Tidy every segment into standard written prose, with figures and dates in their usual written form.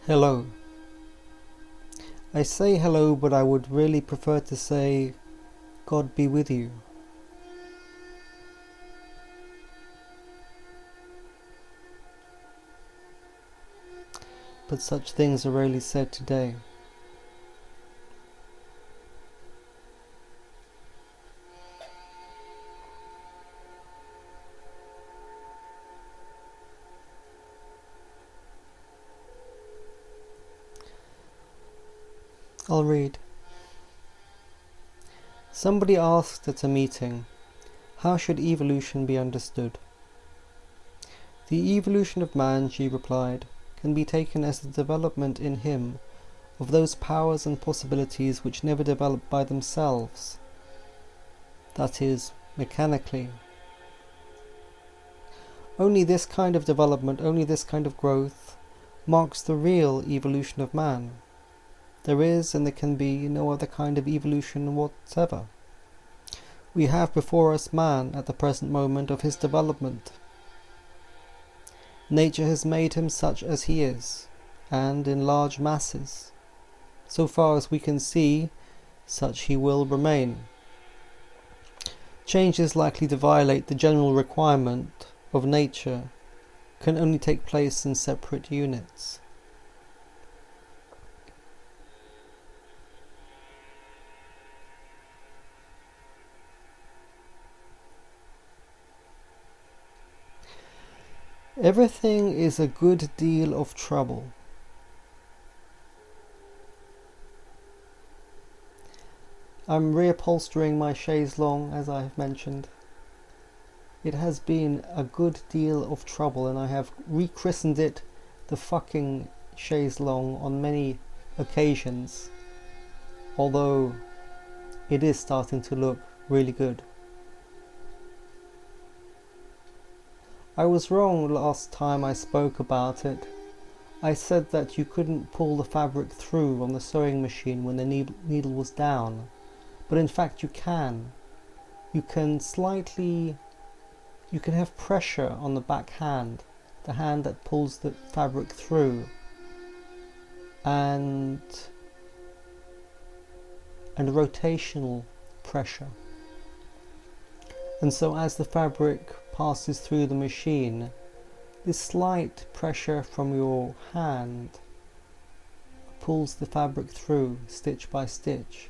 Hello. I say hello, but I would really prefer to say, God be with you. But such things are rarely said today. I'll read. Somebody asked at a meeting, how should evolution be understood? The evolution of man, she replied, can be taken as the development in him of those powers and possibilities which never develop by themselves, that is, mechanically. Only this kind of development, only this kind of growth, marks the real evolution of man. There is and there can be no other kind of evolution whatsoever. We have before us man at the present moment of his development. Nature has made him such as he is, and in large masses. So far as we can see, such he will remain. Changes likely to violate the general requirement of nature can only take place in separate units. Everything is a good deal of trouble. I'm reupholstering my chaise longue, as I have mentioned. It has been a good deal of trouble, and I have rechristened it the fucking chaise longue on many occasions, although it is starting to look really good. I was wrong last time I spoke about it. I said that you couldn't pull the fabric through on the sewing machine when the needle was down, but in fact you can. You can have pressure on the back hand, the hand that pulls the fabric through, and rotational pressure. And so as the fabric passes through the machine, this slight pressure from your hand pulls the fabric through stitch by stitch.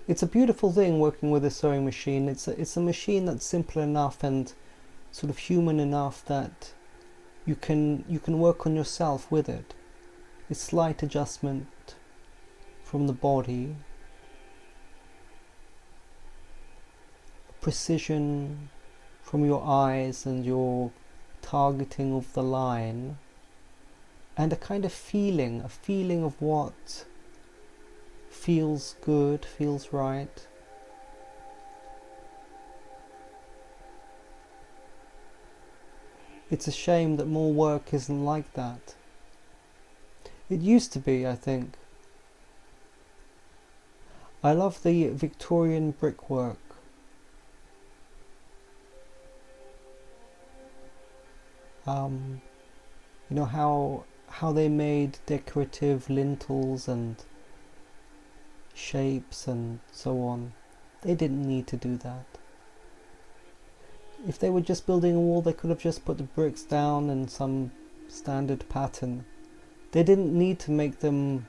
It's a beautiful thing working with a sewing machine. It's a machine that's simple enough and sort of human enough that you can work on yourself with it. It's slight adjustment from the body, precision from your eyes and your targeting of the line, and a kind of feeling of what feels good, feels right. It's a shame that more work isn't like that. It used to be, I think. I love the Victorian brickwork. You know how they made decorative lintels and shapes and so on. They didn't need to do that. If they were just building a wall, they could have just put the bricks down in some standard pattern. They didn't need to make them.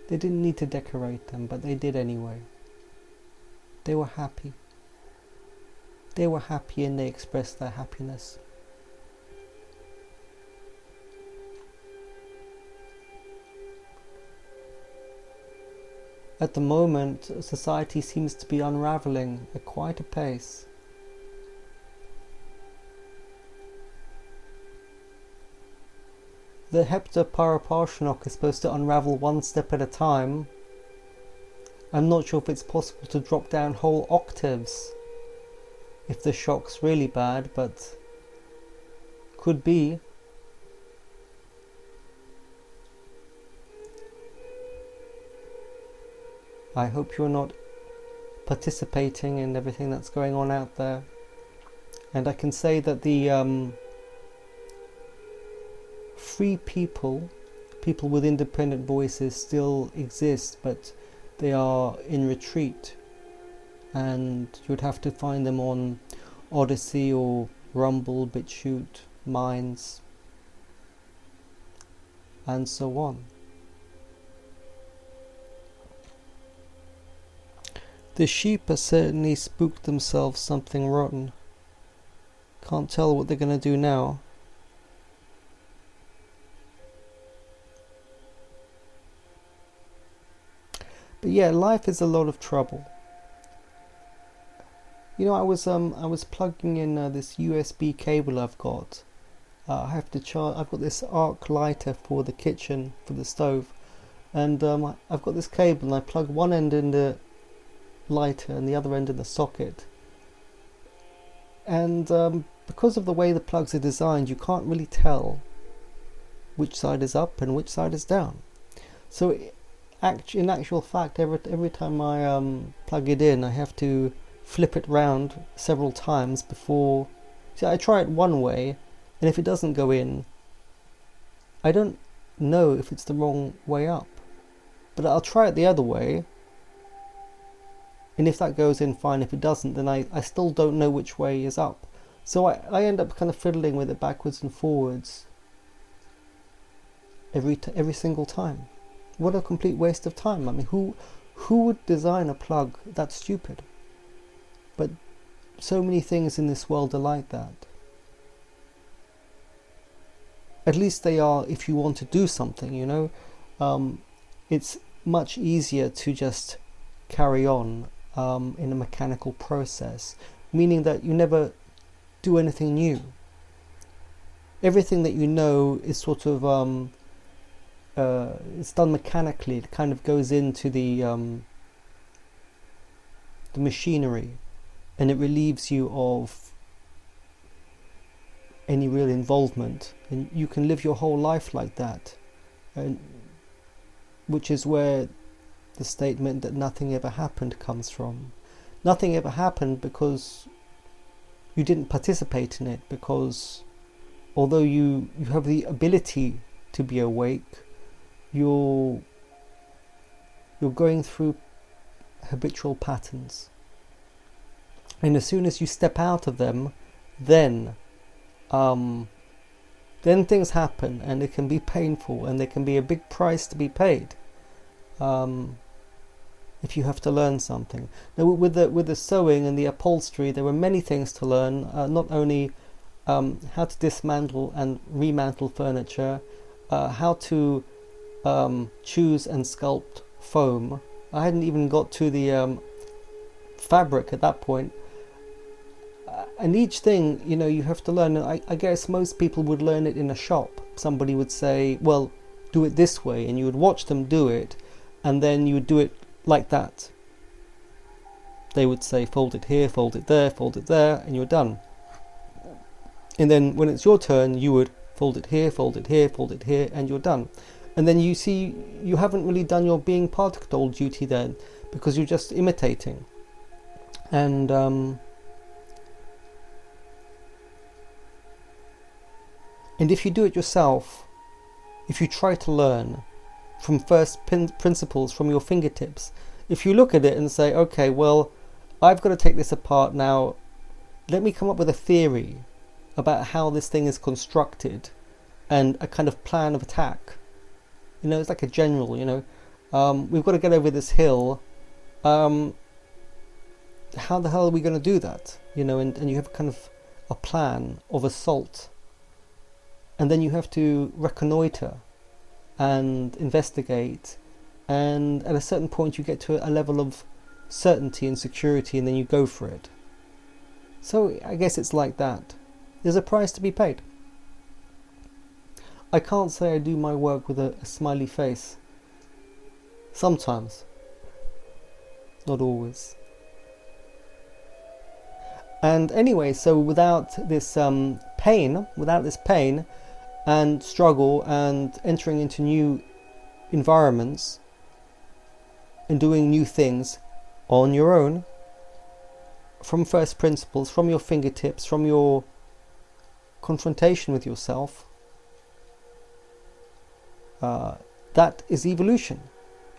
They didn't need to decorate them, but they did anyway. They were happy. They were happy and they expressed their happiness. At the moment, society seems to be unravelling at quite a pace. The Heptaparshinokh is supposed to unravel one step at a time. I'm not sure if it's possible to drop down whole octaves if the shock's really bad, but could be. I hope you're not participating in everything that's going on out there. And I can say that the free people with independent voices still exist, but they are in retreat, and you'd have to find them on Odysee or Rumble, BitChute, Minds, and so on. The sheep have certainly spooked themselves something rotten. Can't tell what they're going to do now. But yeah, life is a lot of trouble. You know, I was plugging in this USB cable I've got. I have to charge. I've got this arc lighter for the kitchen, for the stove, and I've got this cable, and I plug one end in the lighter and the other end in the socket. And because of the way the plugs are designed, you can't really tell which side is up and which side is down. So, in actual fact, every time I plug it in, I have to flip it round several times before. See, I try it one way, and if it doesn't go in, I don't know if it's the wrong way up. But I'll try it the other way, and if that goes in, fine. If it doesn't, then I still don't know which way is up. So I end up kind of fiddling with it backwards and forwards every single time. What a complete waste of time. I mean, who would design a plug that's stupid? But so many things in this world are like that. At least they are if you want to do something, you know. It's much easier to just carry on in a mechanical process, meaning that you never do anything new. Everything that you know is sort of it's done mechanically. It kind of goes into the machinery, and it relieves you of any real involvement, and you can live your whole life like that, and which is where the statement that nothing ever happened comes from. Nothing ever happened because you didn't participate in it, because although you have the ability to be awake, you're going through habitual patterns, and as soon as you step out of them, then things happen, and it can be painful, and there can be a big price to be paid if you have to learn something. Now, with the sewing and the upholstery, there were many things to learn. Not only how to dismantle and remantle furniture, how to choose and sculpt foam. I hadn't even got to the fabric at that point. And each thing, you know, you have to learn. I guess most people would learn it in a shop. Somebody would say, well, do it this way, and you would watch them do it, and then you would do it like that. They would say, fold it here, fold it there, and you're done. And then when it's your turn, you would fold it here, fold it here, fold it here, and you're done. And then you see you haven't really done your being particle duty then, because you're just imitating. And if you do it yourself, if you try to learn from first principles, from your fingertips, if you look at it and say, okay, well, I've got to take this apart now, let me come up with a theory about how this thing is constructed and a kind of plan of attack. You know, it's like a general, you know, we've got to get over this hill. How the hell are we going to do that? You know, and you have kind of a plan of assault. And then you have to reconnoiter and investigate, and at a certain point you get to a level of certainty and security, and then you go for it. So I guess it's like that. There's a price to be paid. I can't say I do my work with a smiley face. Sometimes. Not always. And anyway, so without this pain and struggle and entering into new environments and doing new things on your own, from first principles, from your fingertips, from your confrontation with yourself, that is evolution,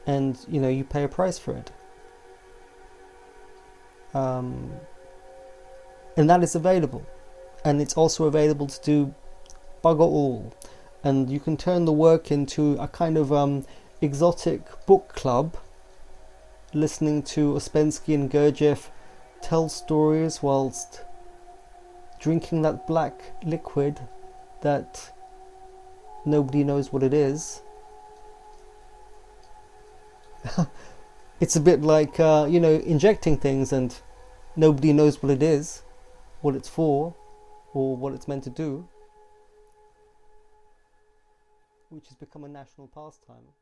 and you pay a price for it, and that is available, and it's also available to do bugger all, and you can turn the work into a kind of exotic book club, listening to Ouspensky and Gurdjieff tell stories whilst drinking that black liquid that nobody knows what it is. It's a bit like injecting things and nobody knows what it is, what it's for, or what it's meant to do, which has become a national pastime.